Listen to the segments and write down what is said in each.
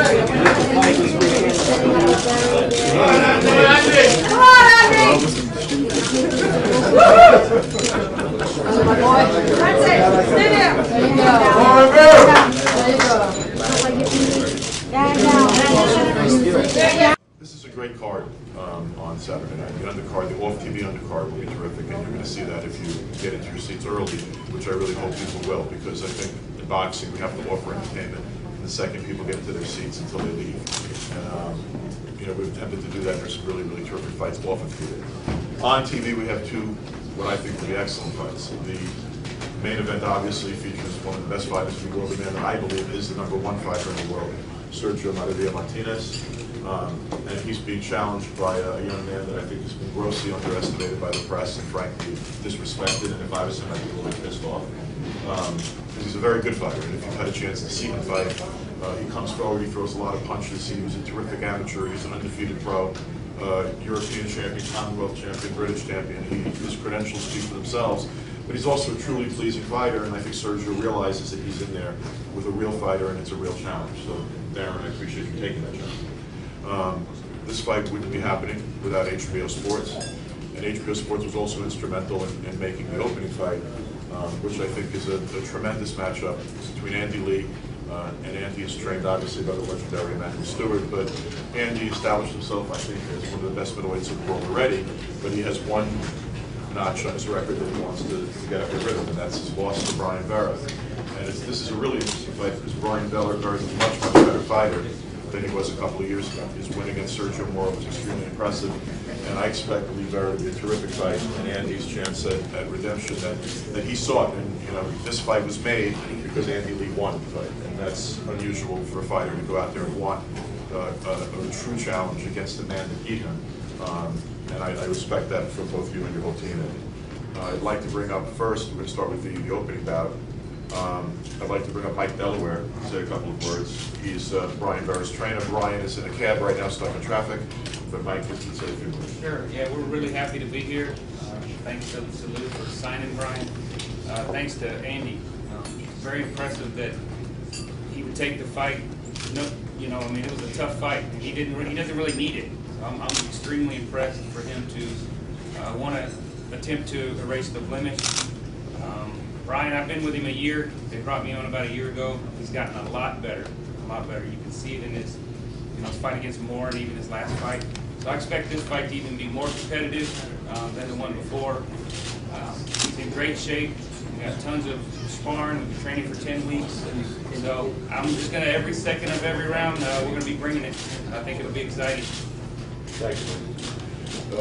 This is a great card on Saturday night. The undercard, the off-TV undercard will be terrific, and you're going to see that if you get into your seats early, which I really hope people will, because I think in boxing we have to offer entertainment the second people get into their seats until they leave. And you know, we've attempted to do that. There's some really, really terrific fights off of TV. On TV, we have two, what I think to be excellent fights. The main event obviously features one of the best fighters in the world, the man that I believe is the #1 fighter in the world, Sergio Martinez. And he's being challenged by a young man that I think has been grossly underestimated by the press and frankly disrespected, and if I was him I'd be a little pissed off. He's a very good fighter, and if you've had a chance to see him fight, he comes forward, he throws a lot of punches, he was a terrific amateur, he's an undefeated pro, European champion, Commonwealth champion, British champion. His credentials speak for themselves, but he's also a truly pleasing fighter, and I think Sergio realizes that he's in there with a real fighter and it's a real challenge. So Darren, I appreciate you taking that challenge. This fight wouldn't be happening without HBO Sports, and HBO Sports was also instrumental in making the opening fight, which I think is a tremendous matchup between Andy Lee, and Andy is trained obviously by the legendary Matthew Stewart, but Andy established himself, I think, as one of the best middleweights in the world already, but he has one notch on his record that he wants to get rid of, and that's his loss to Brian Vera. And this is a really interesting fight because Brian Vera is a much, much better fighter than he was a couple of years ago. His win against Sergio Mora was extremely impressive, and I expect Lee Vera to be a terrific fight, and Andy's chance at redemption that he sought. And you know, this fight was made because Andy Lee won the fight, and that's unusual for a fighter to go out there and want a true challenge against the man that beat him. And I respect that from both you and your whole team. I'd like to bring up first, we're going to start with the opening bout. I'd like to bring up Mike Delaware to say a couple of words. He's Brian Vera's trainer. Brian is in a cab right now, stuck in traffic, but Mike gets to say a few words. Sure, yeah, we're really happy to be here. Thanks to Salute for signing Brian. Thanks to Andy. Very impressive that he would take the fight. You know, I mean, it was a tough fight. He doesn't really need it. So I'm extremely impressed for him to want to attempt to erase the blemish. Brian, I've been with him a year. They brought me on about a year ago. He's gotten a lot better, a lot better. You can see it in his, his fight against Moore and even his last fight. So I expect this fight to even be more competitive than the one before. He's in great shape. We got tons of sparring. We've been training for 10 weeks. So I'm just going to, every second of every round, we're going to be bringing it. I think it'll be exciting. Thank you.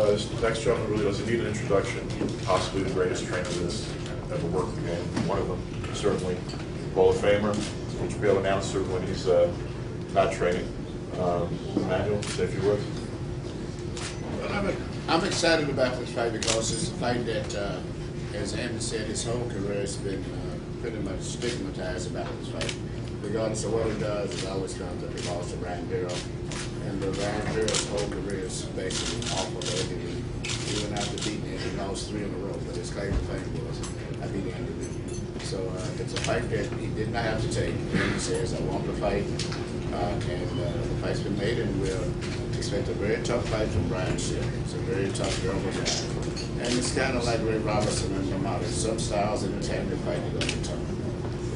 This next gentleman really doesn't need an introduction. Possibly the greatest trainer that's ever worked the game. One of them, certainly. Hall of Famer, HBO announcer when he's not training. Emmanuel, say a few words. Well, I'm excited about this fight because it's a fight that, as Andy said, his whole career has been pretty much stigmatized about this fight. Regardless of what he does, it always comes up he lost to Brian Vera. And Brian Vera's whole career is basically awful. He went out to beat Andy, he lost 3 in a row, but his claim to fame was, I beat Andy Lee. So it's a fight that he did not have to take. Andy says, I want the fight, and the fight's been made, and we'll expect a very tough fight from Brian Shea. It's a very tough German guy. And it's kind of like Ray Robertson and Lamar. Some styles in the time they fight are going to be tough.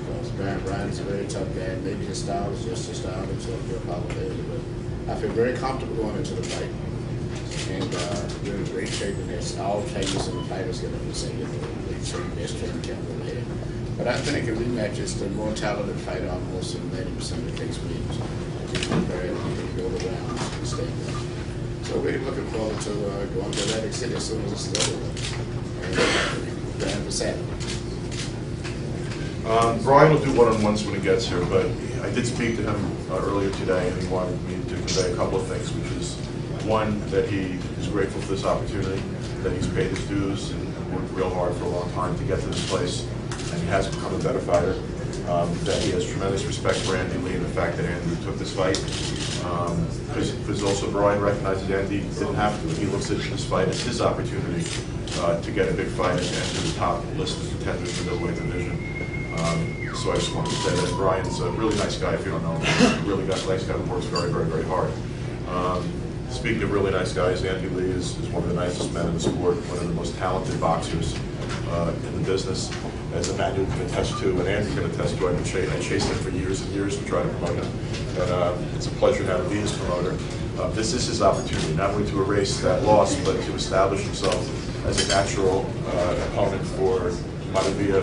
Because Brian's a very tough guy. Maybe his style is just his style until he'll follow Bailey. But I feel very comfortable going into the fight. And we're in great shape, and there's all trainers and the fighters get up and say, best training camp we've had. But I think a rematch is the more talented fighter almost in 90% of the case wins. Very go around and stay there. So we're looking forward to going to Atlantic City as soon as this is over. And plan for Saturday. Brian will do one-on-ones when he gets here, but I did speak to him earlier today, and he wanted me to convey a couple of things, which is, one, that he is grateful for this opportunity, that he's paid his dues and worked real hard for a long time to get to this place, and he has become a better fighter, that he has tremendous respect for Andy Lee and the fact that Andy took this fight, because also Brian recognizes Andy didn't have to. He looks at this fight as his opportunity to get a big fight and to the top list of contenders in the middleweight division. So I just wanted to say that Brian's a really nice guy. If you don't know him, he's a really nice guy who works very, very, very hard. Speaking of really nice guys, Andy Lee is one of the nicest men in the sport, one of the most talented boxers in the business, as Emmanuel can attest to, and Andy can attest to. I chased him for years and years to try to promote him, and it's a pleasure to have him be his promoter. This is his opportunity, not only to erase that loss, but to establish himself as a natural opponent for Maravilla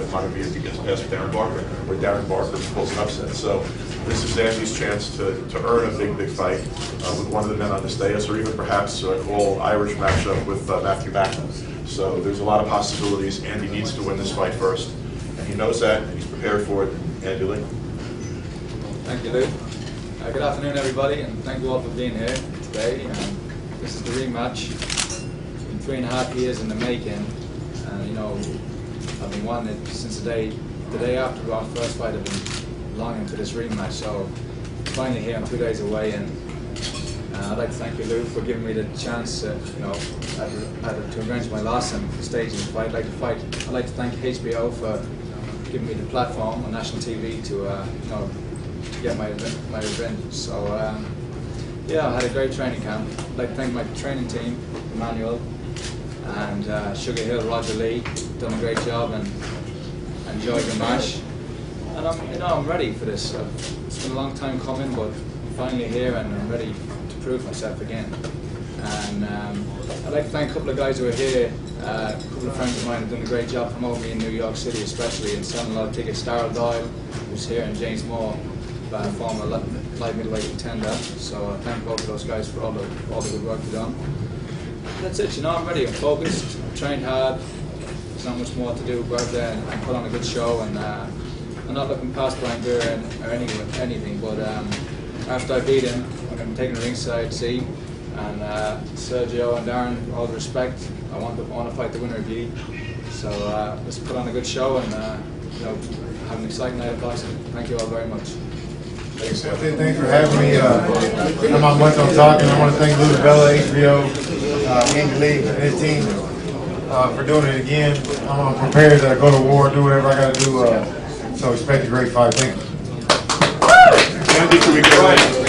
as Darren Barker, or Darren Barker pulls an upset. So this is Andy's chance to earn a big fight with one of the men on this dais, or even perhaps an all-Irish matchup with Matthew Macklin. So there's a lot of possibilities. Andy needs to win this fight first, and he knows that, and he's prepared for it. Andy Lee. Thank you, Lou. Good afternoon, everybody, and thank you all for being here today. This is the rematch. It's been 3.5 years in the making, and you know, I've been wanting it since the day after our first fight. I've been longing for this rematch, so finally here. I'm 2 days away, and I'd like to thank you, Lou, for giving me the chance. You know, to avenge my loss and stage in the fight. I'd like to thank HBO for giving me the platform on national TV to you know, get my revenge. So yeah, I had a great training camp. I'd like to thank my training team, Emmanuel and Sugar Hill, Roger Lee, done a great job and enjoyed the match. And I'm ready for this. It's been a long time coming, but I'm finally here and I'm ready to prove myself again. And I'd like to thank a couple of guys who are here. A couple of friends of mine have done a great job promoting me in New York City, especially, and selling a lot of tickets. Darryl Doyle, who's here, and James Moore, former light middleweight contender. So I thank both of those guys for all the good work they've done. That's it. You know, I'm ready. I'm focused. I'm trained hard. There's not much more to do. Go out there and put on a good show. And I'm not looking past Brian Vera or anything. But after I beat him, I'm going to be taking a ringside seat. And Sergio and Darren, all the respect. I want to fight the winner of Yi. So let's put on a good show and you know, have an exciting night of boxing. Thank you all very much. Thanks for having me. I'm not much on talking. I want to thank Lou Bella, HBO, Andy Lee, and his team for doing it again. I'm prepared to go to war, do whatever I got to do. So expect a great fight. Thank you. Andy, can we get